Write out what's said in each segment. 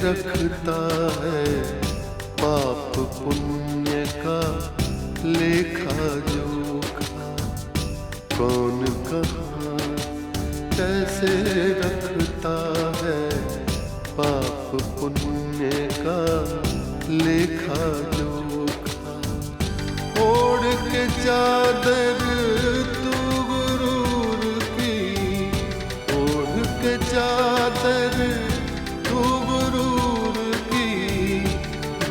रखता है पाप पुण्य का लेखा जोखा। कौन कहाँ कैसे रखता है पाप पुण्य का लेखा जोखा। ओढ़ के चादर तू गुरूर की, ओढ़ के चादर तू गुरूर की,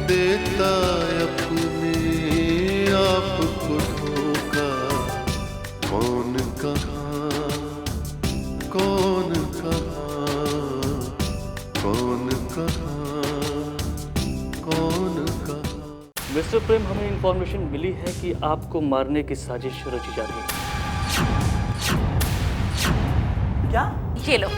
देता अपने आप को धोखा। कौन कहाँ कौन कहाँ कौन कहाँ कौन कहाँ। मिस्टर प्रेम, हमें इंफॉर्मेशन मिली है कि आपको मारने की साजिश रची जा रही है। क्या? ये लो,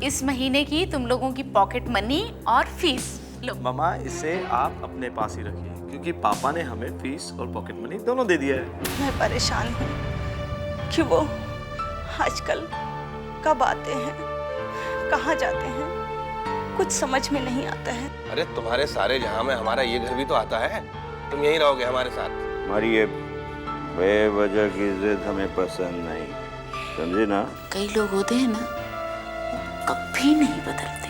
इस महीने की तुम लोगों की पॉकेट मनी और फीस लो। मामा, इसे आप अपने पास ही रखिए क्योंकि पापा ने हमें फीस और पॉकेट मनी दोनों दे दिया है। मैं परेशान हूँ कि वो आजकल कब आते हैं, कहाँ जाते हैं, कुछ समझ में नहीं आता है। अरे तुम्हारे सारे जहां में हमारा ये घर भी तो आता है, तुम यहीं रहोगे हमारे साथ। हमारी ये बेवजह की जिद हमें पसंद नहीं, समझे ना। कई लोग होते हैं ना, वो कभी नहीं बदलते,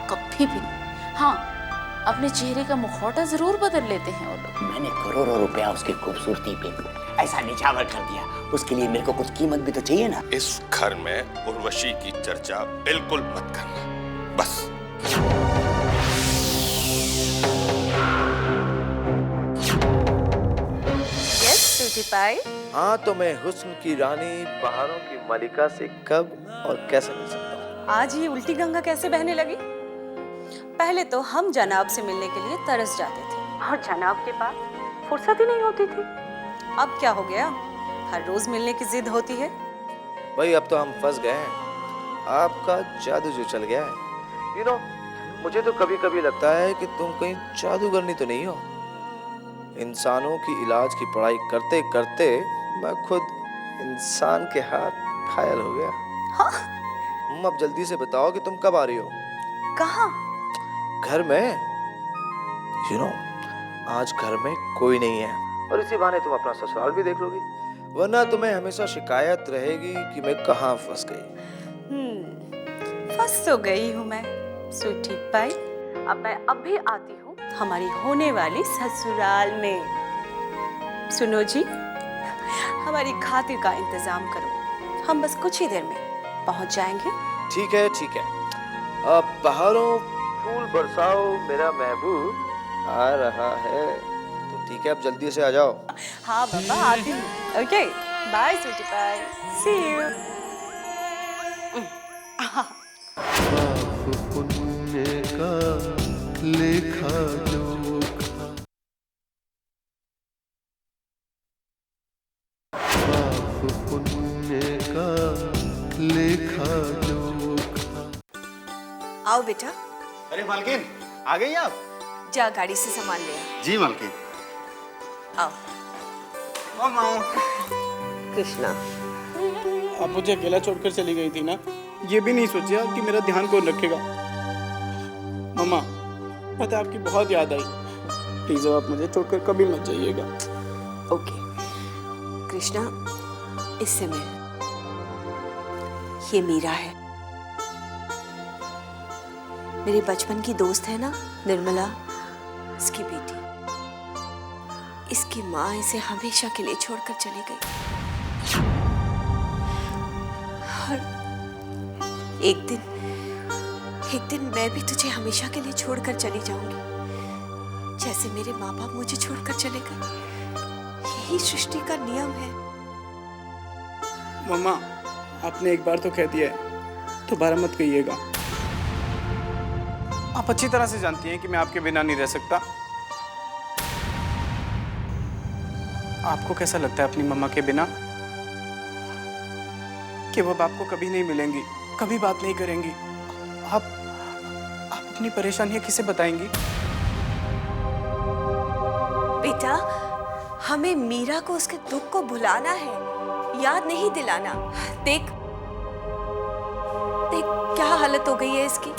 कभी भी नहीं। हाँ, अपने चेहरे का मुखौटा जरूर बदल लेते हैं वो लोग। मैंने करोड़ों रुपया उसकी खूबसूरती पे ऐसा निछावर कर दिया, उसके लिए मेरे को कुछ कीमत भी तो चाहिए ना। इस घर में उर्वशी की चर्चा बिल्कुल मत करना, बस। यस स्वीटी पाई। हाँ, तो मैं हुस्न की रानी बहारों की मलिका से कब और कैसे मिल सकता हूँ? आज ये उल्टी गंगा कैसे बहने लगी? पहले तो हम जनाब से मिलने के लिए तरस जाते थे और जनाब के पास फुर्सत ही नहीं होती थी। अब क्या हो गया, हर रोज मिलने की जिद होती है। भाई अब तो हम फंस गए हैं, आपका जादू जो चल गया है। मुझे तो कभी कभी लगता है कि तुम कहीं जादूगरनी तो नहीं हो। इंसानों की इलाज की पढ़ाई करते करते मैं खुद इंसान के हाथ घायल हो गया। हाँ? अब जल्दी से बताओ कि तुम कब आ रही हो? कहाँ? घर में। आज घर में कोई नहीं है और इसी बहाने तुम अपना ससुराल भी देख लोगी, वरना तुम्हें हमेशा शिकायत रहेगी कि मैं कहाँ फंस गई। फंस तो गई हूँ मैं स्वीटी पाई। अब मैं अभी आती हूँ हमारी होने वाली ससुराल में। सुनो जी, हमारी खातिर का इंतजाम करो, हम बस कुछ ही देर में पहुँच जाएंगे। ठीक है ठीक है, अब बहारों फूल बरसाओ, मेरा महबूब आ रहा है। तो ठीक है, अब जल्दी से आ जाओ। हाँ बाबा, आती हूँ। Okay, bye sweetie pie, see you. पाप पुण्य का लेखा जोखा। पाप पुण्य का लेखा जोखा। आओ बेटा। अरे मालकिन, आ गई आप? जा गाड़ी से सामान ले आ। जी मालकिन। आओ। मामा। कृष्णा, आप मुझे अकेला छोड़कर चली गई थी ना, ये भी नहीं सोचा कि मेरा ध्यान कौन रखेगा। मम्मा, पता है आपकी बहुत याद आई, प्लीज अब आप मुझे छोड़कर कभी मत जाइएगा। ओके कृष्णा, इससे मिल। ये मीरा है, मेरी बचपन की दोस्त है ना निर्मला, इसकी बेटी। इसकी माँ इसे हमेशा के लिए छोड़कर चली गई और एक दिन मैं भी तुझे हमेशा के लिए छोड़कर चली जाऊंगी, जैसे मेरे माँ बाप मुझे छोड़कर चले गए। यही सृष्टि का नियम है। मम्मा, आपने एक बार तो कह दिया है, दोबारा मत कहिएगा। आप अच्छी तरह से जानती हैं कि मैं आपके बिना नहीं रह सकता। आपको कैसा लगता है अपनी मम्मा के बिना? कि वो आपको कभी नहीं मिलेंगी, कभी बात नहीं करेंगी। आप अपनी परेशानियां किसे बताएंगी? बेटा, हमें मीरा को उसके दुख को भुलाना है, याद नहीं दिलाना। देख क्या हालत हो गई है इसकी।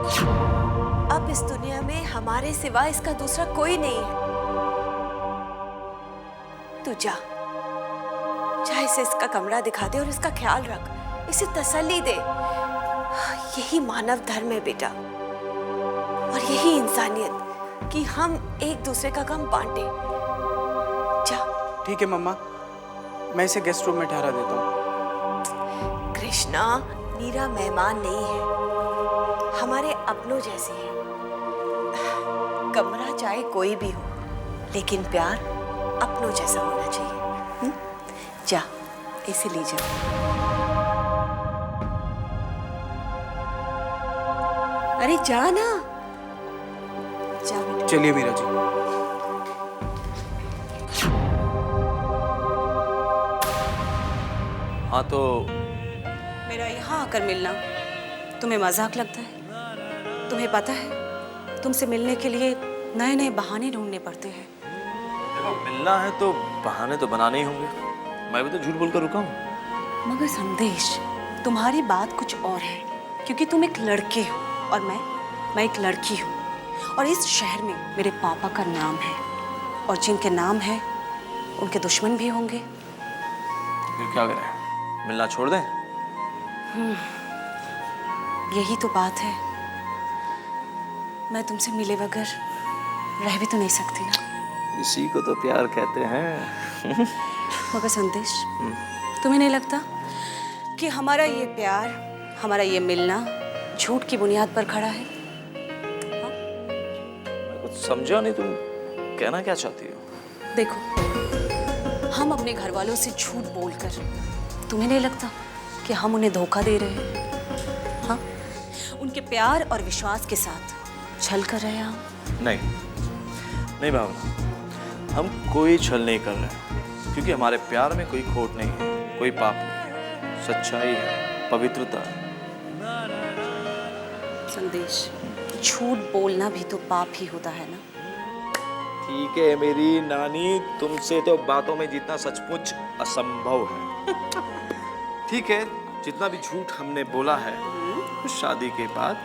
अब इस दुनिया में हमारे सिवा इसका दूसरा कोई नहीं है। तू जा इसे इसका कमरा दिखा दे और इसका ख्याल रख, इसे तसल्ली दे। यही मानव धर्म है बेटा, और यही इंसानियत कि हम एक दूसरे का गम बांटे। जा। ठीक है मम्मा, मैं इसे गेस्ट रूम में ठहरा देता हूँ। कृष्णा, मीरा मेहमान नहीं है, हमारे अपनों जैसी है। कमरा चाहे कोई भी हो, लेकिन प्यार अपनों जैसा होना चाहिए। जा, इसे ले जा। अरे जा ना, जा बेटा। चलिए मीरा जी। हाँ तो मेरा यहाँ आकर मिलना तुम्हें मजाक लगता है? तुम्हें पता है तुमसे मिलने के लिए नए नए बहाने ढूंढने पड़ते हैं। देखो, मिलना है तो बहाने तो बनाने ही होंगे। मैं भी तो झूठ बोलकर रुका हूँ। मगर संदेश, तुम्हारी बात कुछ और है, क्योंकि तुम एक लड़के हो और मैं एक लड़की हूँ, और इस शहर में मेरे पापा का नाम है, और जिनके नाम है उनके दुश्मन भी होंगे। फिर क्या करें, मिलना छोड़ दें? यही तो बात है। मैं तुमसे मिले बगैर रह भी तो नहीं सकती ना। इसी को तो प्यार कहते हैं। मगर संदेश, तुम्हें नहीं लगता कि हमारा ये प्यार, हमारा ये मिलना झूठ की बुनियाद पर खड़ा है? मैं कुछ समझा नहीं, तुम कहना क्या चाहती हो? देखो, हम अपने घर वालों से झूठ बोलकर, तुम्हें नहीं लगता कि हम उन्हें धोखा दे रहे हैं? हाँ, उनके प्यार और विश्वास के साथ छल कर रहे हैं हम। नहीं भावना, हम कोई छल नहीं कर रहे हैं, क्योंकि हमारे प्यार में कोई खोट नहीं है, कोई पाप नहीं, सच्चाई है, पवित्रता है। संदेश, झूठ बोलना भी तो पाप ही होता है ना? ठीक है मेरी नानी, तुमसे तो बातों में जीतना सचमुच असंभव है। ठीक है, जितना भी झूठ हमने बोला है शादी के बाद,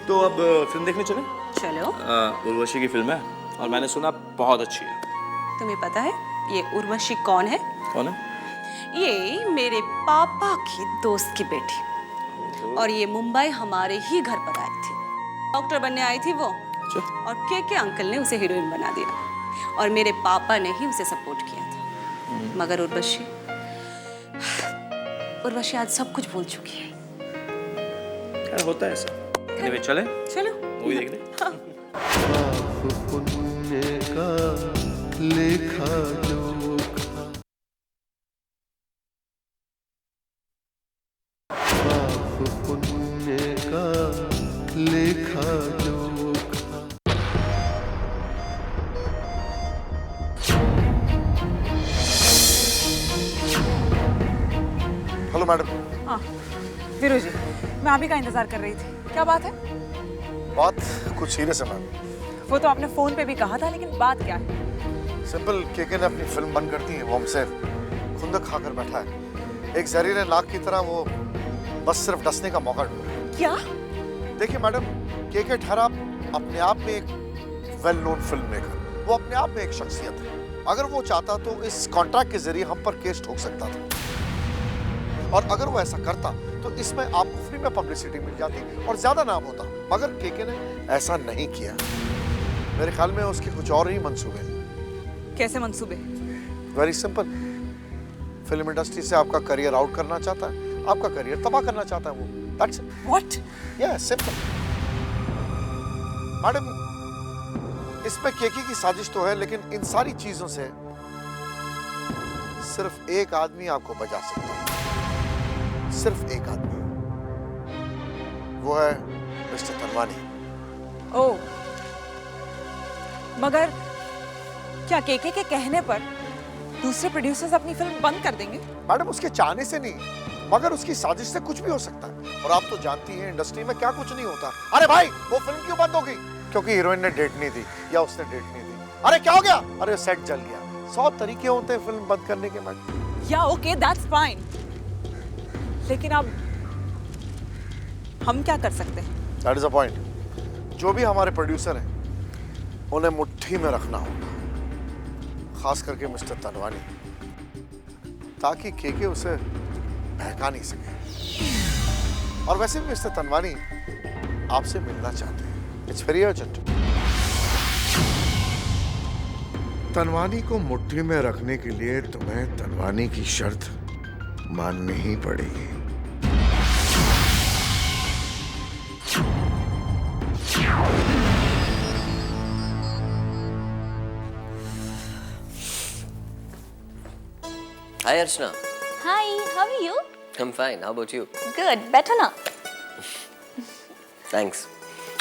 तो अब फिल्म देखने चले? चलो। उर्वशी की फिल्म है और मैंने सुना बहुत अच्छी है। तुम्हें पता है ये उर्वशी कौन है? कौन है? ये मेरे पापा की दोस्त की बेटी, और ये मुंबई हमारे ही घर पर आई थी। डॉक्टर बनने आई थी वो, और के अंकल ने उसे हीरोइन बना दिया, और मेरे पापा ने ही उसे सपोर्ट किया था। मगर उर्वशी आज सब कुछ भूल चुकी है। क्या होता है ऐसा? anyway, चले? चलो मूवी देखने। पाप पुण्य का लेखा जोखा, पाप पुण्य का लेखा जोखा। Hello madam. हाँ वीरू जी, मैं अभी का इंतजार कर रही थी। क्या बात है? बात कुछ सीरियस है मैम। वो तो आपने फोन पे भी कहा था, लेकिन बात क्या है? सिंपल, केके ने अपनी फिल्म बंद कर दी है। वो हमसे खुंदक खाकर बैठा है। एक जहरीले नाग की तरह वो बस सिर्फ डसने का मौका ढूंढ रहा है। क्या? देखिए मैडम, केके ठहरा अपने आप में एक वेल नोन फिल्म मेकर, वो अपने आप में एक शख्सियत है। अगर वो चाहता तो इस कॉन्ट्रैक्ट के जरिए हम पर केस ठोक सकता था, और अगर वो ऐसा करता तो इसमें आपको फ्री में पब्लिसिटी मिल जाती और ज्यादा नाम होता। मगर केके ने ऐसा नहीं किया। मेरे ख्याल में उसके कुछ और ही मंसूबे। कैसे मंसूबे? वेरी सिंपल, फिल्म इंडस्ट्री से आपका करियर आउट करना चाहता है, आपका करियर तबाह करना चाहता है वो। That's it. What? Yes, simple. Madam, इसमें केके की साजिश तो है, लेकिन इन सारी चीजों से सिर्फ एक आदमी आपको बचा सकता है, सिर्फ एक आदमी, वो है मिस्टर तनवानी। ओह, मगर क्या केके के कहने पर दूसरे प्रोड्यूसर्स अपनी फिल्म बंद कर देंगे? मैडम, उसके चाहने से नहीं, मगर उसकी साजिश से कुछ भी हो सकता है। और आप तो जानती हैं इंडस्ट्री में क्या कुछ नहीं होता। अरे भाई, वो फिल्म क्यों बंद हो गई? क्योंकि हीरोइन ने डेट नहीं दी या उसने डेट नहीं दी। अरे क्या हो गया? अरे सेट जल गया। 100 तरीके होते हैं फिल्म बंद करने के। मैडम, या ओके, दैट्स फाइन, लेकिन अब हम क्या कर सकते हैं? That is a point. जो भी हमारे प्रोड्यूसर हैं उन्हें मुट्ठी में रखना होगा, खास करके मिस्टर तनवानी, ताकि केके उसे बहका नहीं सके। और वैसे भी मिस्टर तनवानी आपसे मिलना चाहते हैं। It's very urgent. तनवानी को मुट्ठी में रखने के लिए तुम्हें तनवानी की शर्त माननी ही पड़ेगी। Hi Archana. Hi, how are you? I'm fine. How about you? Good. बैठो ना। Thanks.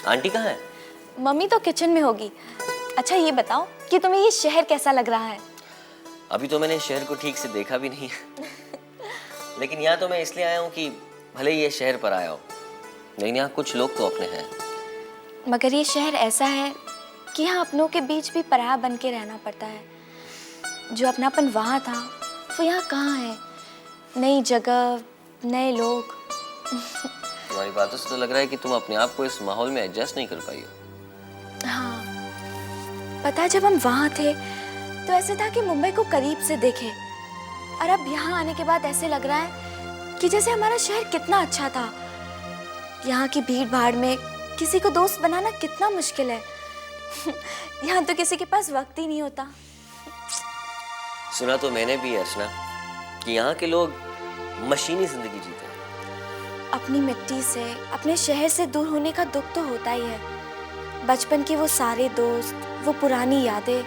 आंटी कहाँ है? मम्मी तो किचन में होगी। अच्छा ये बताओ कि तुम्हें ये शहर कैसा लग रहा है? अभी तो मैंने शहर को ठीक से देखा भी नहीं है। लेकिन यहाँ तो मैं इसलिए आया हूँ कि भले ही ये शहर पर आया हो, लेकिन यहाँ कुछ लोग तो अपने हैं। मगर ये शहर ऐसा है कि यहाँ अपनों के बीच भी पराया बन के रहना पड़ता है। जो अपनापन वहाँ था वो यहाँ कहाँ है? नई जगह, नए लोग। तुम्हारी बातों से तो लग रहा है कि तुम अपने आप को इस माहौल में एडजस्ट नहीं कर पाई हो। हाँ, पता है जब हम वहाँ थे तो ऐसे था कि मुंबई को करीब से देखे, और अब यहाँ आने के बाद ऐसे लग रहा है कि जैसे हमारा शहर कितना अच्छा था। यहाँ की भीड़ भाड़ में किसी को दोस्त बनाना कितना मुश्किल है। यहाँ तो किसी के पास वक्त ही नहीं होता। सुना तो मैंने भी अर्चना कि यहाँ के लोग मशीनी जिंदगी जीते हैं। अपनी मिट्टी से, अपने शहर से दूर होने का दुख तो होता ही है। बचपन के वो सारे दोस्त, वो पुरानी यादें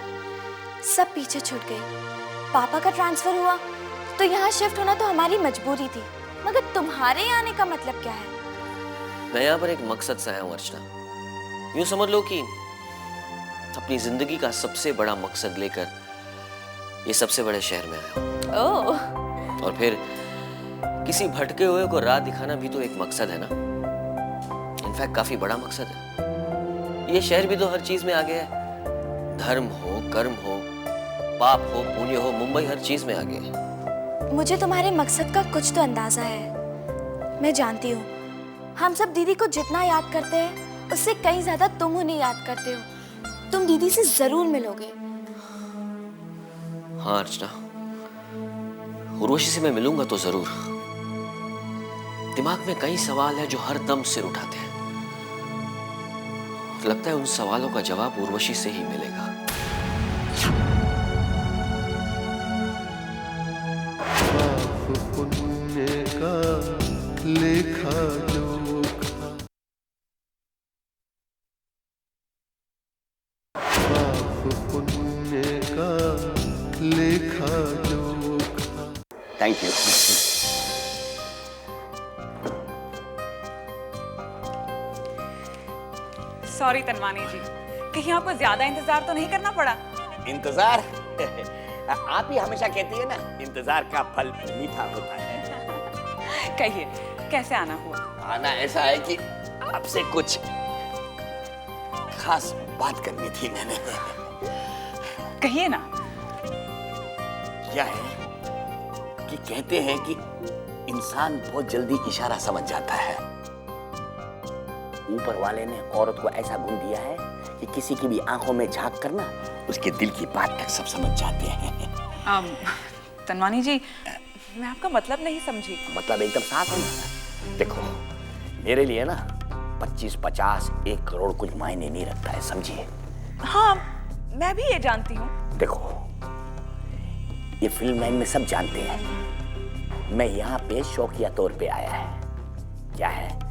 सब पीछे छूट गई। पापा का ट्रांसफर हुआ तो यहाँ शिफ्ट होना तो हमारी मजबूरी थी, मगर तुम्हारे आने का मतलब क्या है? मैं यहाँ पर एक मकसद से आया हूँ अर्चना। यूँ समझ लो कि अपनी जिंदगी का सबसे बड़ा मकसद लेकर ये सबसे बड़े शहर में आया हूँ। ओह। और फिर किसी भटके हुए को राह दिखाना भी तो एक मकसद है ना। इनफैक्ट काफी बड़ा मकसद है। ये शहर भी तो हर चीज में आगे है। धर्म हो, कर्म हो, पाप हो, पुण्य हो, मुंबई हर चीज में आगे है। मुझे तुम्हारे मकसद का कुछ तो अंदाजा है। मैं जानती हूँ हम सब दीदी को जितना याद करते हैं उससे कहीं ज्यादा तुम उन्हें याद करते हो। तुम दीदी से जरूर मिलोगे। हाँ अर्चना, उर्वशी से मैं मिलूंगा तो जरूर। दिमाग में कई सवाल है जो हर दम सिर उठाते हैं। लगता है उन सवालों का जवाब उर्वशी से ही मिलेगा। पाप पुण्य का लेखा जोखा, पाप पुण्य का लेखा जोखा। Thank you. सॉरी तनवानी जी, कहीं आपको ज्यादा इंतजार तो नहीं करना पड़ा? इंतजार? आप ही हमेशा कहती है ना, इंतजार का फल मीठा होता है। कहिए कैसे आना हुआ? आना ऐसा है कि आपसे कुछ खास बात करनी थी मैंने। कहिए ना। क्या है कि कहते हैं कि इंसान बहुत जल्दी इशारा समझ जाता है। ऊपर वाले ने औरत को ऐसा गुण दिया है कि किसी की भी आंखों में झांक कर ना उसके दिल की बात तक सब समझ जाते हैं। तनवानी जी, मैं आपका मतलब नहीं समझी। मतलब एकदम साफ है। देखो, मेरे लिए ना 25, 50, 1 करोड़ कुछ मायने नहीं रखता है, समझिए। हाँ, मैं भी ये जानती हूँ। देखो, ये फिल्म लाइन में सब जानते हैं मैं यहाँ पे शौकिया तौर पे आया है। क्या है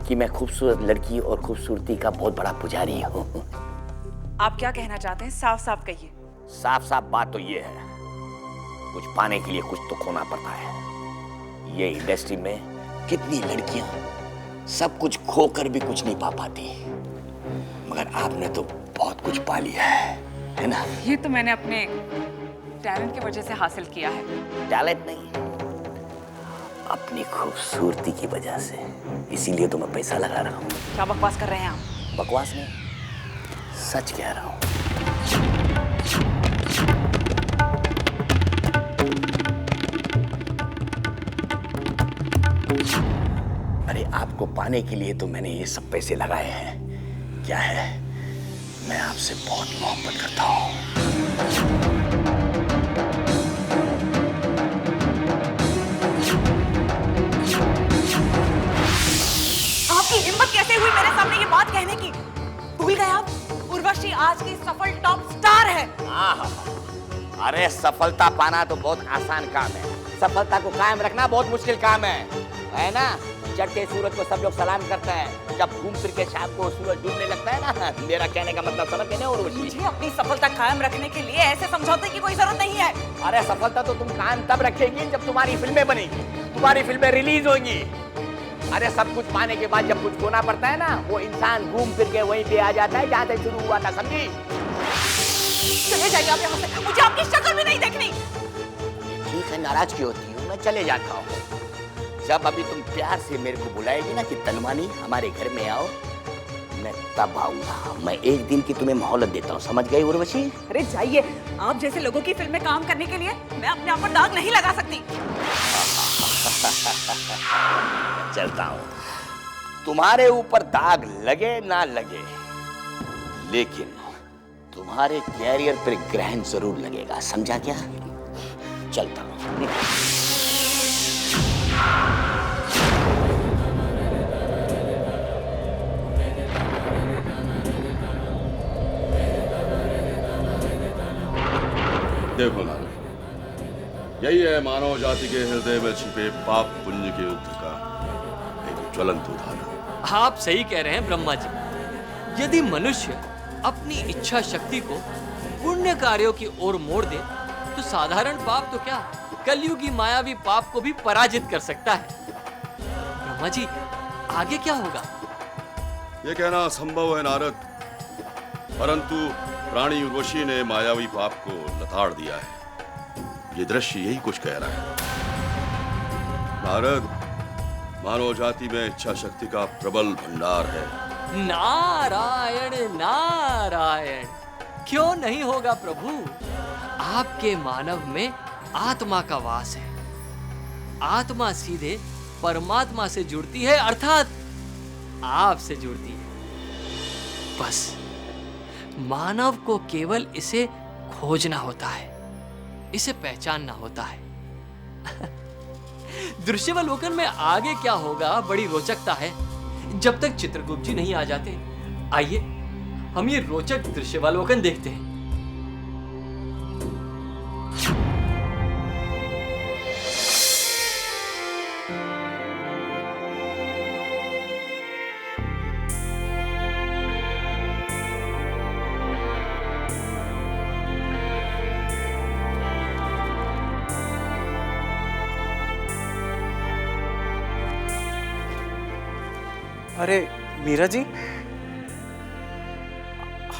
कि मैं खूबसूरत लड़की और खूबसूरती का बहुत बड़ा पुजारी हूँ। आप क्या कहना चाहते हैं? साफ साफ कहिए। साफ साफ बात तो ये है, कुछ पाने के लिए कुछ तो खोना पड़ता है। ये इंडस्ट्री में कितनी लड़कियां सब कुछ खोकर भी कुछ नहीं पा पाती, मगर आपने तो बहुत कुछ पा लिया है ना? ये तो मैंने अपने टैलेंट की वजह से हासिल किया है। टैलेंट नहीं, अपनी खूबसूरती की वजह से। इसीलिए तो मैं पैसा लगा रहा हूँ। क्या बकवास कर रहे हैं आप? बकवास नहीं, सच कह रहा हूँ। अरे आपको पाने के लिए तो मैंने ये सब पैसे लगाए हैं। क्या है, मैं आपसे बहुत मोहब्बत करता हूँ। आपकी हिम्मत कैसे हुई मेरे सामने ये बात कहने की? भूल गए आप? उर्वशी आज की सफल टॉप स्टार है। हाँ, अरे सफलता पाना तो बहुत आसान काम है, सफलता को कायम रखना बहुत मुश्किल काम है ना? चढ़ते सूरज को सब लोग सलाम करते हैं, जब घूम फिर के शाम को सूरज डूबने लगता है ना। मेरा कहने का मतलब समझ गए ना उर्वशी? मुझे अपनी सफलता कायम रखने के लिए ऐसे समझौते की कोई जरूरत नहीं है। अरे सफलता तो तुम कायम तब रखेगी जब तुम्हारी फिल्में बनेगी, तुम्हारी फिल्में रिलीज होंगी। अरे सब कुछ पाने के बाद जब कुछ खोना पड़ता है ना, वो इंसान घूम फिर के वहीं पे आ जाता है जहाँ से शुरू हुआ था, समझी? चले जाइए आप यहाँ से, मुझे आपकी शक्ल भी नहीं देखनी। ठीक है, नाराज क्यों होती हूँ, मैं चले जाता हूँ। जब अभी तुम प्यार से मेरे को बुलाएगी ना कि तलवानी हमारे घर में आओ, मैं तब आऊंगा। मैं एक दिन की तुम्हें मोहलत देता हूँ, समझ गई उर्वशी? अरे जाइए, आप जैसे लोगों की फिल्म में काम करने के लिए मैं अपने आप पर दाग नहीं लगा सकती। चलता हूँ, तुम्हारे ऊपर दाग लगे ना लगे, लेकिन तुम्हारे कैरियर पर ग्रहण जरूर लगेगा, समझा क्या? चलता हूँ। देखो नारद, यही है मानव जाति के हृदय में छिपे पाप पुण्य के युद्ध का एक ज्वलंत उदाहरण। आप सही कह रहे हैं ब्रह्मा जी। यदि मनुष्य अपनी इच्छा शक्ति को पुण्य कार्यों की ओर मोड़ दे तो साधारण पाप तो क्या, कलयुगी मायावी पाप को भी पराजित कर सकता है। ब्रह्मा जी, आगे क्या होगा? ये कहना असंभव है नारद, परंतु प्राणी उर्वशी ने मायावी पाप को लताड़ दिया है। ये दृश्य यही कुछ कह रहा है। नारद, मानव जाति में इच्छा शक्ति का प्रबल भंडार है। नारायण नारायण, क्यों नहीं होगा प्रभु? आपके मानव में आत्मा का वास है। आत्मा सीधे परमात्मा से जुड़ती है, अर्थात आपसे जुड़ती है। बस मानव को केवल इसे खोजना होता है, इसे पहचानना होता है। दृश्यावलोकन में आगे क्या होगा बड़ी रोचकता है, जब तक चित्रगुप्त जी नहीं आ जाते। आइए हम ये रोचक दृश्यावलोकन देखते हैं। अरे मीरा जी,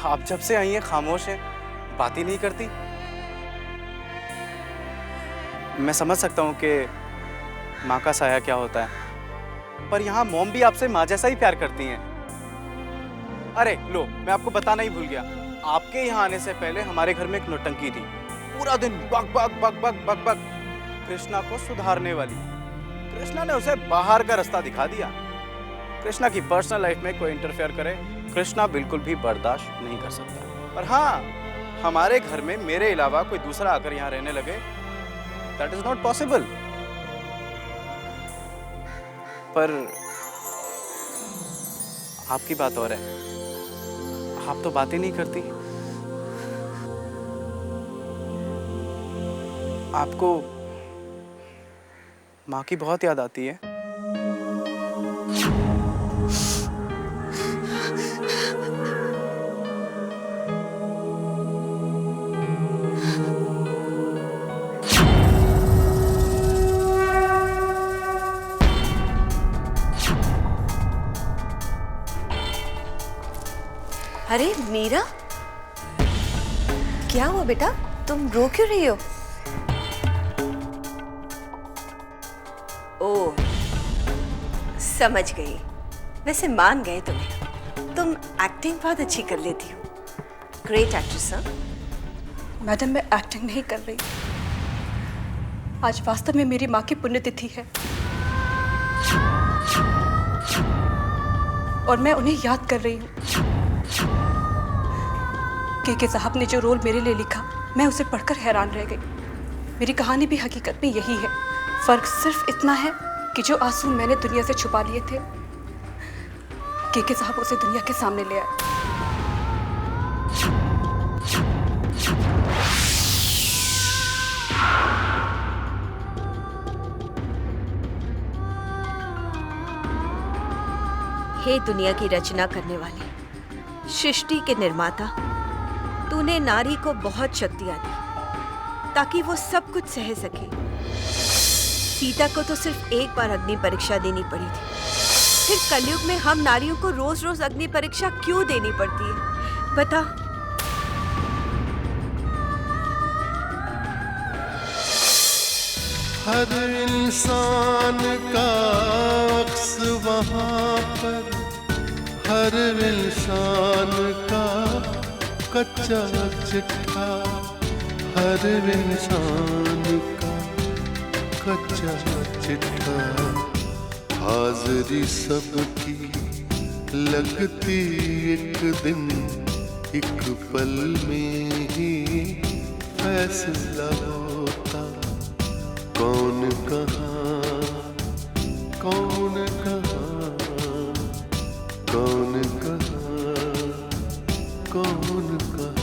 आप जब से आई हैं खामोश हैं, बात ही नहीं करती। मैं समझ सकता हूँ कि माँ का साया क्या होता है, पर यहाँ मॉम भी आपसे माँ जैसा ही प्यार करती हैं। अरे लो, मैं आपको बताना ही भूल गया, आपके यहाँ आने से पहले हमारे घर में एक नौटंकी थी, पूरा दिन बक बक बक बक बक बक, कृष्णा को सुधारने वाली। कृष्णा ने उसे बाहर का रास्ता दिखा दिया। कृष्णा की पर्सनल लाइफ में कोई इंटरफेयर करे, कृष्णा बिल्कुल भी बर्दाश्त नहीं कर सकता। पर हाँ, हमारे घर में मेरे अलावा कोई दूसरा आकर यहाँ रहने लगे, दैट इज नॉट पॉसिबल। पर आपकी बात और है, आप तो बात ही नहीं करती। आपको माँ की बहुत याद आती है। अरे मीरा, क्या हुआ बेटा, तुम रो क्यों रही हो? ओह, समझ गई। वैसे मान गए तुम्हें, तुम एक्टिंग बहुत अच्छी कर लेती हो। Great actress. मैडम, मैं एक्टिंग नहीं कर रही। आज वास्तव में मेरी माँ की पुण्यतिथि है। और मैं उन्हें याद कर रही हूँ। के साहब ने जो रोल मेरे लिए लिखा, मैं उसे पढ़कर हैरान रह गई। मेरी कहानी भी हकीकत में यही है। फर्क सिर्फ इतना है कि जो आंसू मैंने दुनिया से छुपा लिए थे, के साहब उसे दुनिया के सामने ले आए। हे दुनिया की रचना करने वाले, सृष्टि के निर्माता, तूने नारी को बहुत शक्तियां दी ताकि वो सब कुछ सह सके। सीता को तो सिर्फ एक बार अग्नि परीक्षा देनी पड़ी थी, फिर कलयुग में हम नारियों को रोज रोज अग्नि परीक्षा क्यों देनी पड़ती है, बता। हर इंसान का अक्स वहाँ पर, हर इंसान का कच्चा चिट्ठा, हर इंसान का कच्चा चिट्ठा। हाज़िरी सबकी लगती एक दिन, एक पल में ही फैसला होता। कौन कहाँ, कौन कहाँ, कौन कहाँ, कौन कहाँ।